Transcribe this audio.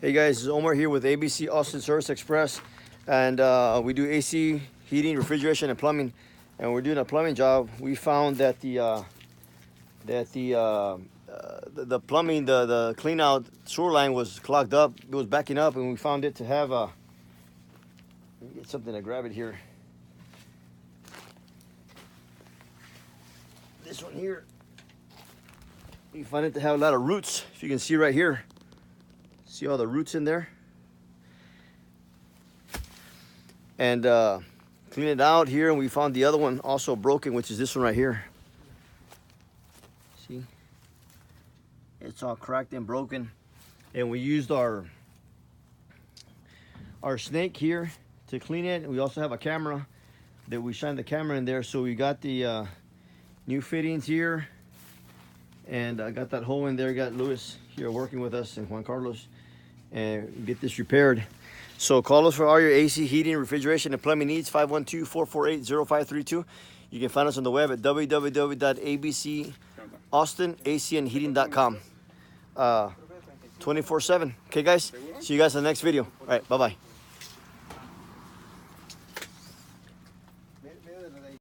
Hey guys, this is Omar here with ABC Austin Service Express, and we do AC, heating, refrigeration, and plumbing. And we're doing a plumbing job. We found that the plumbing, the clean out sewer line was clogged up. It was backing up, and we found it to have a. Let me get something to grab it here. This one here. We find it to have a lot of roots. If you can see right here. See all the roots in there? And clean it out here, and we found the other one also broken, which is this one right here. See? It's all cracked and broken. And we used our snake here to clean it. And we also have a camera that we shine the camera in there. So we got the new fittings here. And I got that hole in there. Got Luis here working with us and Juan Carlos. And get this repaired. So call us for all your AC, heating, refrigeration, and plumbing needs. 512-448-0532. You can find us on the web at www.abcaustinacandheating.com. 24/7. Okay, guys? See you guys in the next video. All right, bye-bye.